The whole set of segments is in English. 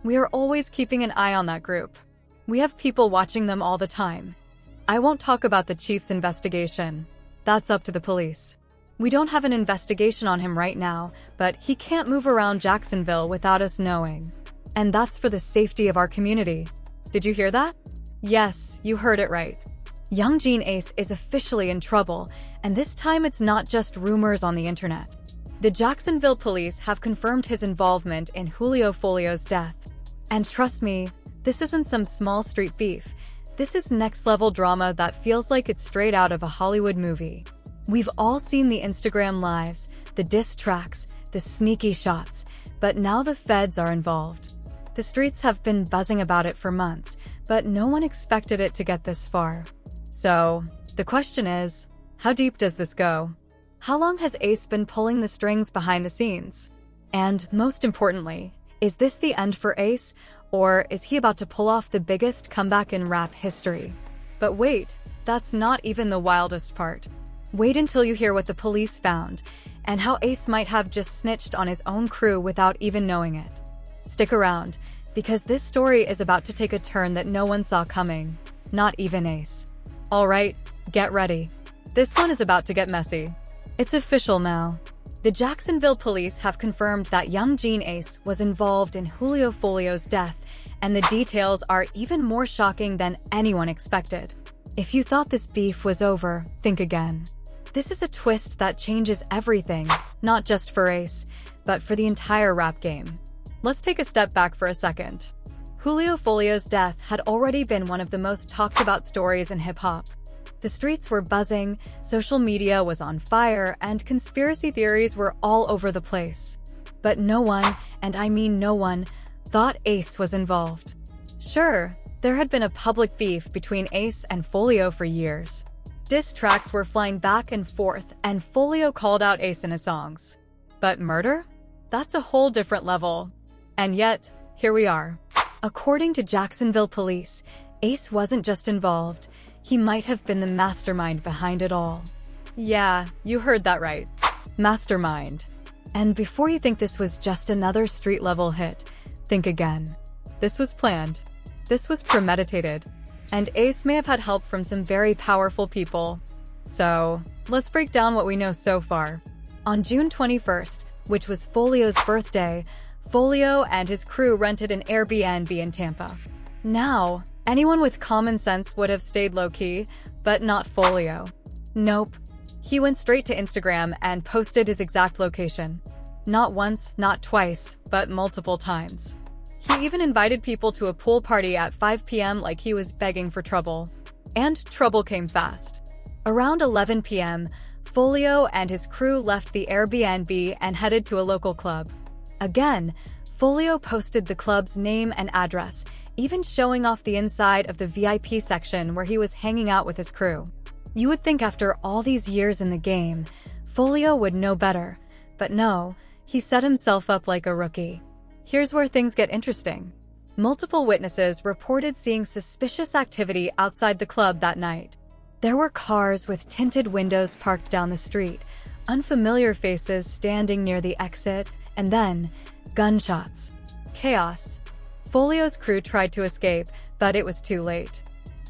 We are always keeping an eye on that group. We have people watching them all the time. I won't talk about the chief's investigation. That's up to the police. We don't have an investigation on him right now, but he can't move around Jacksonville without us knowing. And that's for the safety of our community. Did you hear that? Yes, you heard it right. Yungeen Ace is officially in trouble, and this time it's not just rumors on the internet. The Jacksonville police have confirmed his involvement in Julio Folio's death. And trust me, this isn't some small street beef. This is next-level drama that feels like it's straight out of a Hollywood movie. We've all seen the Instagram lives, the diss tracks, the sneaky shots, but now the feds are involved. The streets have been buzzing about it for months, but no one expected it to get this far. So, the question is, how deep does this go? How long has Ace been pulling the strings behind the scenes? And most importantly, is this the end for Ace, or is he about to pull off the biggest comeback in rap history? But wait, that's not even the wildest part. Wait until you hear what the police found, and how Ace might have just snitched on his own crew without even knowing it. Stick around, because this story is about to take a turn that no one saw coming, not even Ace. Alright, get ready. This one is about to get messy. It's official now. The Jacksonville police have confirmed that Yungeen Ace was involved in Julio Folio's death, and the details are even more shocking than anyone expected. If you thought this beef was over, think again. This is a twist that changes everything, not just for Ace, but for the entire rap game. Let's take a step back for a second. Julio Folio's death had already been one of the most talked about stories in hip-hop. The streets were buzzing, social media was on fire, and conspiracy theories were all over the place. But no one, and I mean no one, thought Ace was involved. Sure, there had been a public beef between Ace and Folio for years. Diss tracks were flying back and forth, and Folio called out Ace in his songs. But murder? That's a whole different level. And yet, here we are. According to Jacksonville police, Ace wasn't just involved. He might have been the mastermind behind it all. Yeah, you heard that right. Mastermind. And before you think this was just another street-level hit, think again. This was planned. This was premeditated. And Ace may have had help from some very powerful people. So, let's break down what we know so far. On June 21st, which was Folio's birthday, Folio and his crew rented an Airbnb in Tampa. Now, anyone with common sense would have stayed low-key, but not Folio. Nope. He went straight to Instagram and posted his exact location. Not once, not twice, but multiple times. He even invited people to a pool party at 5 p.m. like he was begging for trouble. And trouble came fast. Around 11 p.m., Folio and his crew left the Airbnb and headed to a local club. Again, Folio posted the club's name and address, even showing off the inside of the VIP section where he was hanging out with his crew. You would think after all these years in the game, Folio would know better, but no, he set himself up like a rookie. Here's where things get interesting. Multiple witnesses reported seeing suspicious activity outside the club that night. There were cars with tinted windows parked down the street, unfamiliar faces standing near the exit, and then, gunshots. Chaos. Folio's crew tried to escape, but it was too late.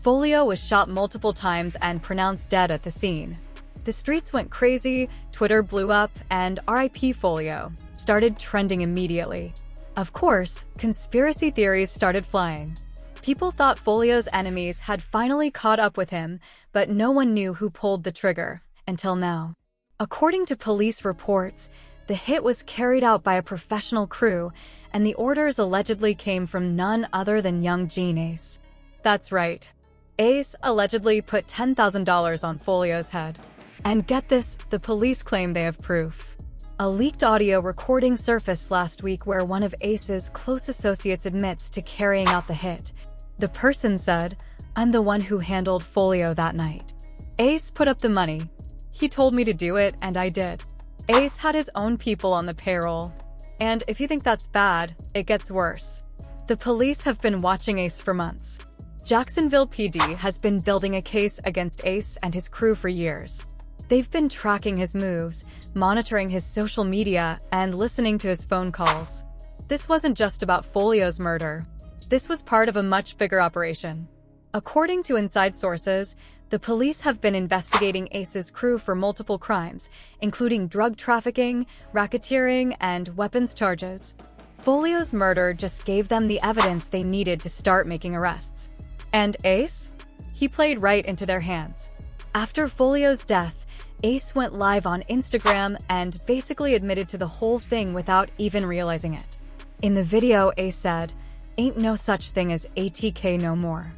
Folio was shot multiple times and pronounced dead at the scene. The streets went crazy, Twitter blew up, and RIP Folio started trending immediately. Of course, conspiracy theories started flying. People thought Folio's enemies had finally caught up with him, but no one knew who pulled the trigger, until now. According to police reports, the hit was carried out by a professional crew, and the orders allegedly came from none other than Yungeen Ace. That's right. Ace allegedly put $10,000 on Folio's head. And get this, the police claim they have proof. A leaked audio recording surfaced last week where one of Ace's close associates admits to carrying out the hit. The person said, "I'm the one who handled Folio that night. Ace put up the money. He told me to do it, and I did." Ace had his own people on the payroll. And if you think that's bad, it gets worse. The police have been watching Ace for months. Jacksonville PD has been building a case against Ace and his crew for years. They've been tracking his moves, monitoring his social media, and listening to his phone calls. This wasn't just about Folio's murder. This was part of a much bigger operation. According to inside sources, the police have been investigating Ace's crew for multiple crimes, including drug trafficking, racketeering, and weapons charges. Folio's murder just gave them the evidence they needed to start making arrests. And Ace? He played right into their hands. After Folio's death, Ace went live on Instagram and basically admitted to the whole thing without even realizing it. In the video, Ace said, "Ain't no such thing as ATK no more.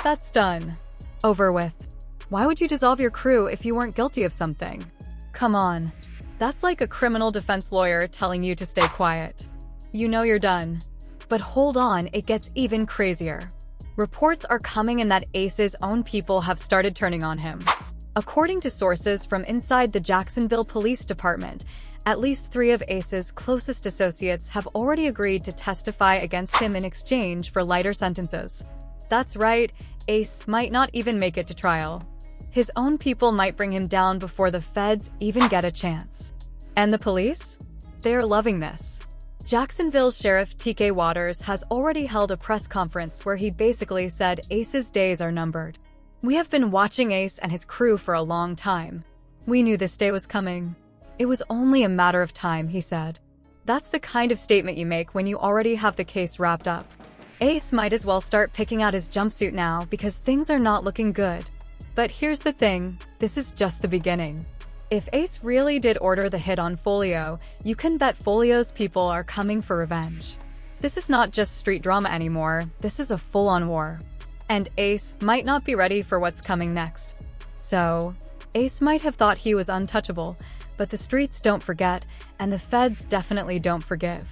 That's done. Over with. Why would you dissolve your crew if you weren't guilty of something? Come on. That's like a criminal defense lawyer telling you to stay quiet. You know you're done." But hold on, it gets even crazier. Reports are coming in that Ace's own people have started turning on him. According to sources from inside the Jacksonville Police Department, at least 3 of Ace's closest associates have already agreed to testify against him in exchange for lighter sentences. That's right, Ace might not even make it to trial. His own people might bring him down before the feds even get a chance. And the police? They're loving this. Jacksonville Sheriff TK Waters has already held a press conference where he basically said Ace's days are numbered. "We have been watching Ace and his crew for a long time. We knew this day was coming. It was only a matter of time," he said. That's the kind of statement you make when you already have the case wrapped up. Ace might as well start picking out his jumpsuit now because things are not looking good. But here's the thing, this is just the beginning. If Ace really did order the hit on Folio, you can bet Folio's people are coming for revenge. This is not just street drama anymore, this is a full-on war. And Ace might not be ready for what's coming next. So, Ace might have thought he was untouchable, but the streets don't forget, and the feds definitely don't forgive.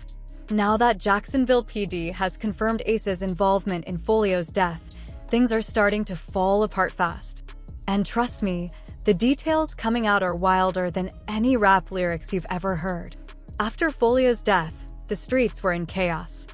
Now that Jacksonville PD has confirmed Ace's involvement in Folio's death, things are starting to fall apart fast. And trust me, the details coming out are wilder than any rap lyrics you've ever heard. After Folio's death, the streets were in chaos.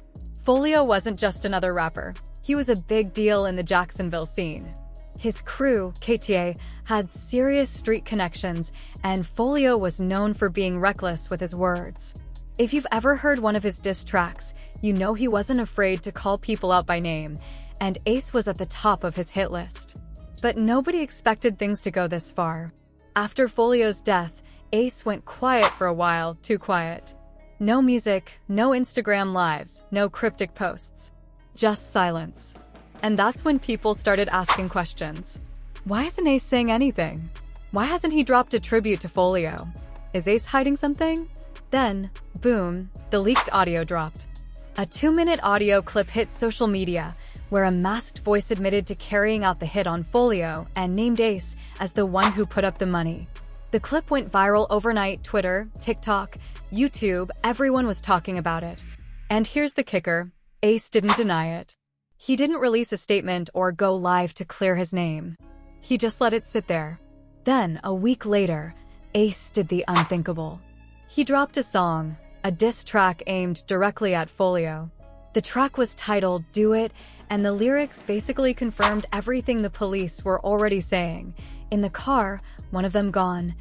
Folio wasn't just another rapper. He was a big deal in the Jacksonville scene. His crew, KTA, had serious street connections, and Folio was known for being reckless with his words. If you've ever heard one of his diss tracks, you know he wasn't afraid to call people out by name, and Ace was at the top of his hit list. But nobody expected things to go this far. After Folio's death, Ace went quiet for a while, too quiet. No music, no Instagram lives, no cryptic posts. Just silence. And that's when people started asking questions. Why isn't Ace saying anything? Why hasn't he dropped a tribute to Folio? Is Ace hiding something? Then, boom, the leaked audio dropped. A 2-minute audio clip hit social media, where a masked voice admitted to carrying out the hit on Folio and named Ace as the one who put up the money. The clip went viral overnight. Twitter, TikTok, YouTube, everyone was talking about it. And here's the kicker, Ace didn't deny it. He didn't release a statement or go live to clear his name. He just let it sit there. Then, a week later, Ace did the unthinkable. He dropped a song, a diss track aimed directly at Folio. The track was titled "Do It," and the lyrics basically confirmed everything the police were already saying. In the car, 1 of them gone,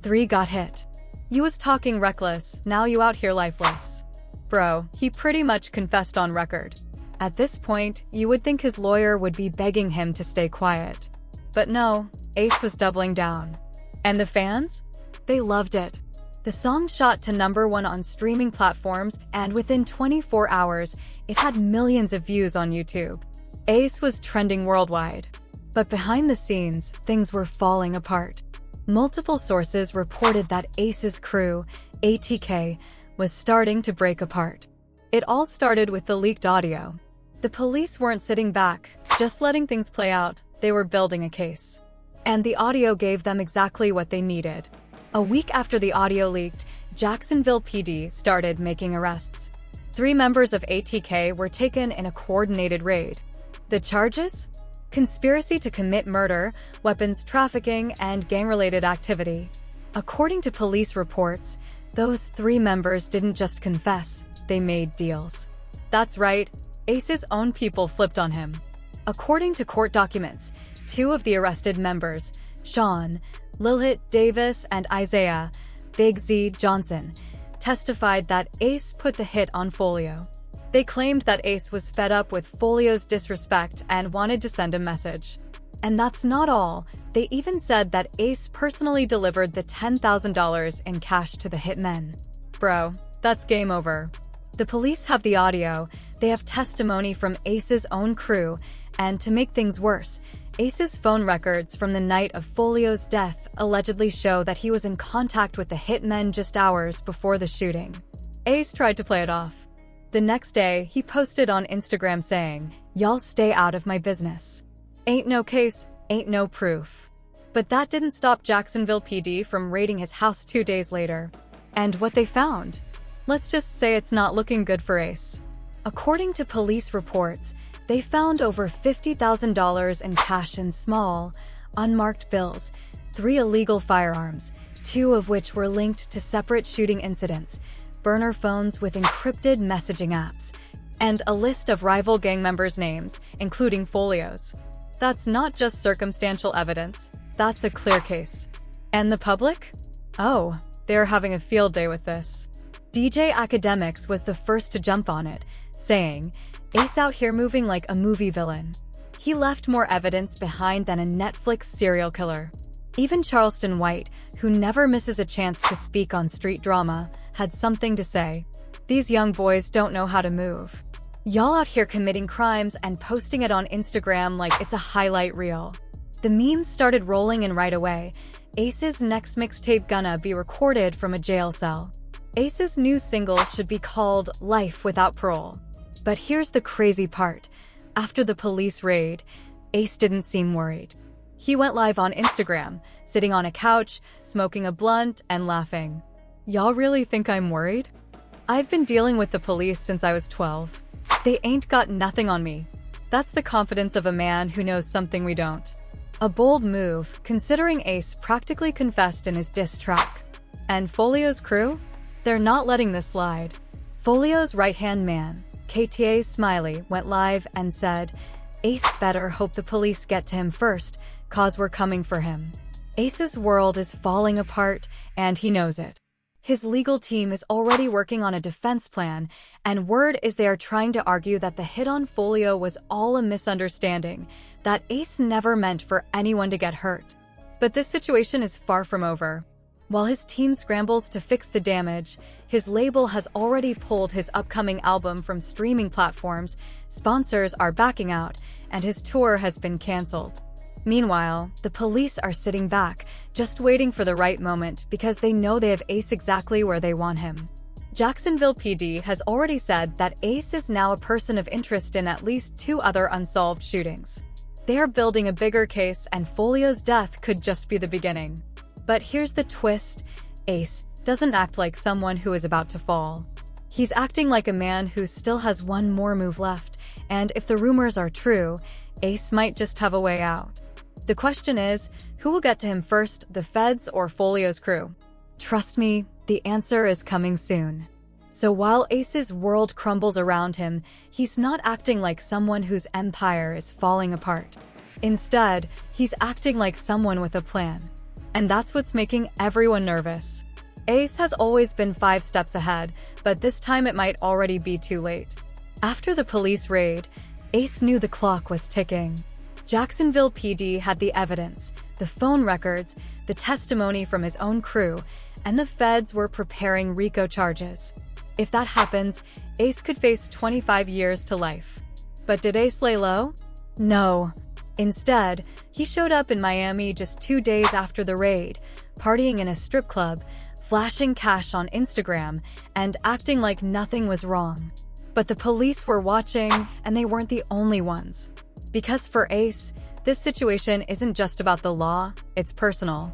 3 got hit. You was talking reckless, now you out here lifeless. Bro, he pretty much confessed on record. At this point, you would think his lawyer would be begging him to stay quiet. But no, Ace was doubling down. And the fans? They loved it. The song shot to #1 on streaming platforms, and within 24 hours, it had millions of views on YouTube. Ace was trending worldwide. But behind the scenes, things were falling apart. Multiple sources reported that Ace's crew, ATK, was starting to break apart. It all started with the leaked audio. The police weren't sitting back, just letting things play out, they were building a case. And the audio gave them exactly what they needed. A week after the audio leaked, Jacksonville PD started making arrests. 3 members of ATK were taken in a coordinated raid. The charges? Conspiracy to commit murder, weapons trafficking, and gang-related activity. According to police reports, those 3 members didn't just confess, they made deals. That's right, Ace's own people flipped on him. According to court documents, 2 of the arrested members, Sean, Lilith Davis, and Isaiah, Big Z Johnson, testified that Ace put the hit on Folio. They claimed that Ace was fed up with Folio's disrespect and wanted to send a message. And that's not all. They even said that Ace personally delivered the $10,000 in cash to the hitmen. Bro, that's game over. The police have the audio, they have testimony from Ace's own crew, and to make things worse, Ace's phone records from the night of Folio's death allegedly show that he was in contact with the hitmen just hours before the shooting. Ace tried to play it off. The next day, he posted on Instagram saying, "Y'all stay out of my business. Ain't no case, ain't no proof." But that didn't stop Jacksonville PD from raiding his house 2 days later. And what they found? Let's just say it's not looking good for Ace. According to police reports, they found over $50,000 in cash in small, unmarked bills, 3 illegal firearms, 2 of which were linked to separate shooting incidents, burner phones with encrypted messaging apps, and a list of rival gang members' names, including Folio's. That's not just circumstantial evidence, that's a clear case. And the public? Oh, they're having a field day with this. DJ Academics was the first to jump on it, saying, "Ace out here moving like a movie villain. He left more evidence behind than a Netflix serial killer." Even Charleston White, who never misses a chance to speak on street drama, had something to say. "These young boys don't know how to move. Y'all out here committing crimes and posting it on Instagram like it's a highlight reel." The memes started rolling in right away. Ace's next mixtape gonna be recorded from a jail cell. Ace's new single should be called Life Without Parole. But here's the crazy part. After the police raid, Ace didn't seem worried. He went live on Instagram, sitting on a couch, smoking a blunt, and laughing. "Y'all really think I'm worried? I've been dealing with the police since I was 12. They ain't got nothing on me." That's the confidence of a man who knows something we don't. A bold move, considering Ace practically confessed in his diss track. And Folio's crew? They're not letting this slide. Folio's right-hand man, KTA Smiley, went live and said, "Ace better hope the police get to him first, cause we're coming for him." Ace's world is falling apart, and he knows it. His legal team is already working on a defense plan, and word is they are trying to argue that the hit on Folio was all a misunderstanding, that Ace never meant for anyone to get hurt. But this situation is far from over. While his team scrambles to fix the damage, his label has already pulled his upcoming album from streaming platforms, sponsors are backing out, and his tour has been canceled. Meanwhile, the police are sitting back, just waiting for the right moment because they know they have Ace exactly where they want him. Jacksonville PD has already said that Ace is now a person of interest in at least 2 other unsolved shootings. They are building a bigger case, and Folio's death could just be the beginning. But here's the twist. Ace doesn't act like someone who is about to fall. He's acting like a man who still has one more move left, and if the rumors are true, Ace might just have a way out. The question is, who will get to him first, the feds or Folio's crew? Trust me, the answer is coming soon. So while Ace's world crumbles around him, he's not acting like someone whose empire is falling apart. Instead, he's acting like someone with a plan. And that's what's making everyone nervous. Ace has always been 5 steps ahead, but this time it might already be too late. After the police raid, Ace knew the clock was ticking. Jacksonville PD had the evidence, the phone records, the testimony from his own crew, and the feds were preparing RICO charges. If that happens, Ace could face 25 years to life. But did Ace lay low? No. Instead, he showed up in Miami just 2 days after the raid, partying in a strip club, flashing cash on Instagram, and acting like nothing was wrong. But the police were watching, and they weren't the only ones. Because for Ace, this situation isn't just about the law, it's personal.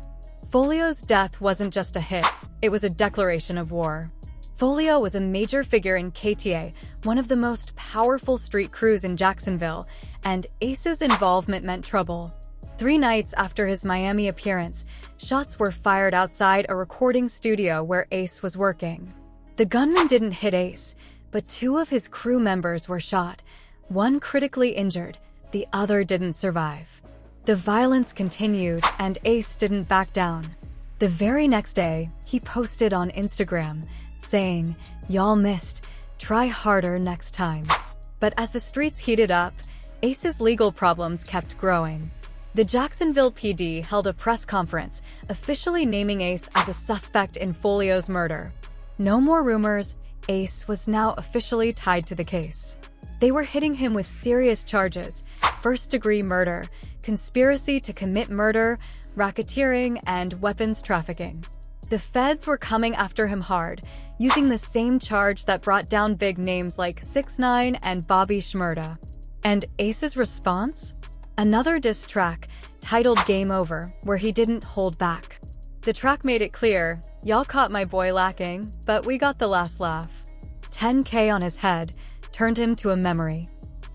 Folio's death wasn't just a hit, it was a declaration of war. Folio was a major figure in KTA, one of the most powerful street crews in Jacksonville, and Ace's involvement meant trouble. 3 nights after his Miami appearance, shots were fired outside a recording studio where Ace was working. The gunman didn't hit Ace, but 2 of his crew members were shot, one critically injured, the other didn't survive. The violence continued, and Ace didn't back down. The very next day, he posted on Instagram, saying, "Y'all missed. Try harder next time. But as the streets heated up, Ace's legal problems kept growing. The Jacksonville PD held a press conference, officially naming Ace as a suspect in Folio's murder. No more rumors, Ace was now officially tied to the case. They were hitting him with serious charges: first-degree murder, conspiracy to commit murder, racketeering, and weapons trafficking. The feds were coming after him hard, using the same charge that brought down big names like 6ix9ine and Bobby Shmurda. And Ace's response? Another diss track, titled Game Over, where he didn't hold back. The track made it clear, y'all caught my boy lacking, but we got the last laugh. 10K on his head turned him to a memory.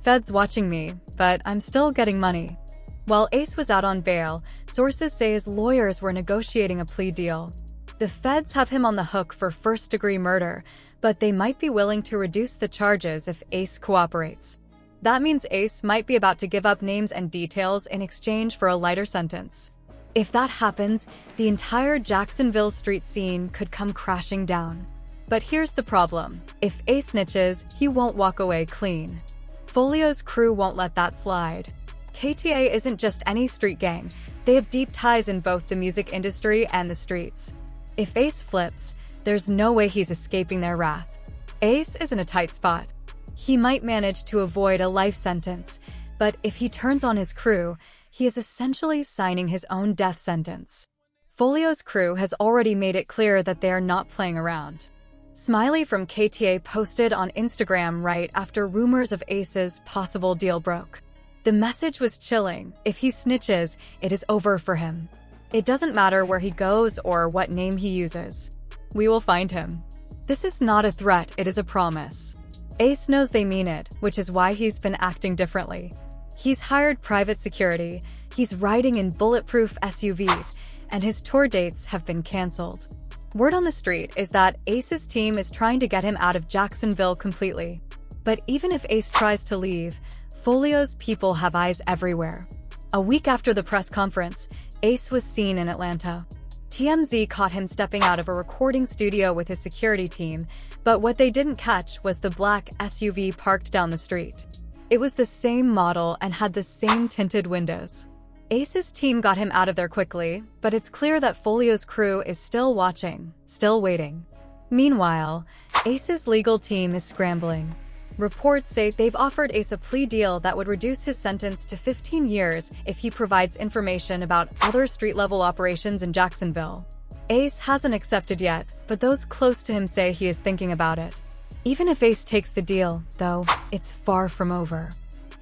Feds watching me, but I'm still getting money. While Ace was out on bail, sources say his lawyers were negotiating a plea deal. The feds have him on the hook for first-degree murder, but they might be willing to reduce the charges if Ace cooperates. That means Ace might be about to give up names and details in exchange for a lighter sentence. If that happens, the entire Jacksonville street scene could come crashing down. But here's the problem. If Ace snitches, he won't walk away clean. Folio's crew won't let that slide. KTA isn't just any street gang. They have deep ties in both the music industry and the streets. If Ace flips, there's no way he's escaping their wrath. Ace is in a tight spot. He might manage to avoid a life sentence, but if he turns on his crew, he is essentially signing his own death sentence. Folio's crew has already made it clear that they are not playing around. Smiley from KTA posted on Instagram right after rumors of Ace's possible deal broke. The message was chilling. If he snitches, it is over for him. It doesn't matter where he goes or what name he uses. We will find him. This is not a threat, it is a promise. Ace knows they mean it, which is why he's been acting differently. He's hired private security, he's riding in bulletproof SUVs, and his tour dates have been canceled. Word on the street is that Ace's team is trying to get him out of Jacksonville completely. But even if Ace tries to leave, Folio's people have eyes everywhere. A week after the press conference, Ace was seen in Atlanta. TMZ caught him stepping out of a recording studio with his security team, but what they didn't catch was the black SUV parked down the street. It was the same model and had the same tinted windows. Ace's team got him out of there quickly, but it's clear that Folio's crew is still watching, still waiting. Meanwhile, Ace's legal team is scrambling. Reports say they've offered Ace a plea deal that would reduce his sentence to 15 years if he provides information about other street-level operations in Jacksonville. Ace hasn't accepted yet, but those close to him say he is thinking about it. Even if Ace takes the deal, though, it's far from over.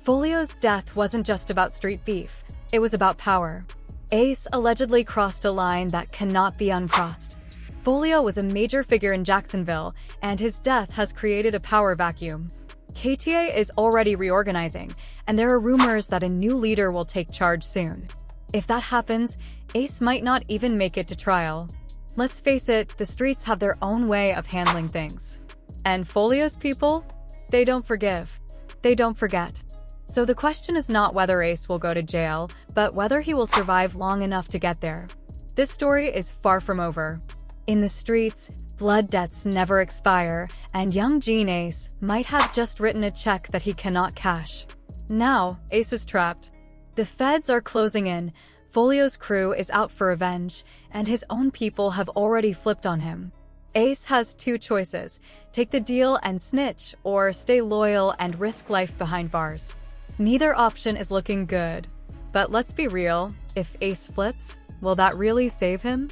Folio's death wasn't just about street beef, it was about power. Ace allegedly crossed a line that cannot be uncrossed. Folio was a major figure in Jacksonville, and his death has created a power vacuum. KTA is already reorganizing, and there are rumors that a new leader will take charge soon. If that happens, Ace might not even make it to trial. Let's face it, the streets have their own way of handling things. And Folio's people? They don't forgive. They don't forget. So the question is not whether Ace will go to jail, but whether he will survive long enough to get there. This story is far from over. In the streets, blood debts never expire, and Yungeen Ace might have just written a check that he cannot cash. Now, Ace is trapped. The feds are closing in, Folio's crew is out for revenge, and his own people have already flipped on him. Ace has two choices: take the deal and snitch, or stay loyal and risk life behind bars. Neither option is looking good. But let's be real, if Ace flips, will that really save him?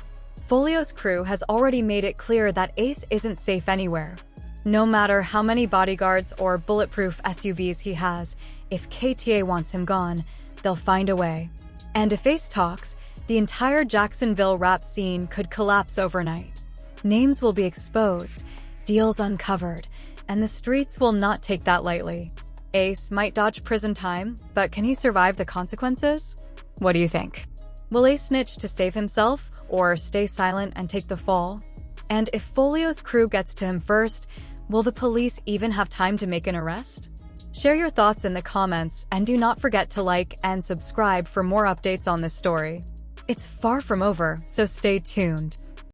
Folio's crew has already made it clear that Ace isn't safe anywhere. No matter how many bodyguards or bulletproof SUVs he has, if KTA wants him gone, they'll find a way. And if Ace talks, the entire Jacksonville rap scene could collapse overnight. Names will be exposed, deals uncovered, and the streets will not take that lightly. Ace might dodge prison time, but can he survive the consequences? What do you think? Will Ace snitch to save himself, or stay silent and take the fall? And if Folio's crew gets to him first, will the police even have time to make an arrest? Share your thoughts in the comments, and do not forget to like and subscribe for more updates on this story. It's far from over, so stay tuned.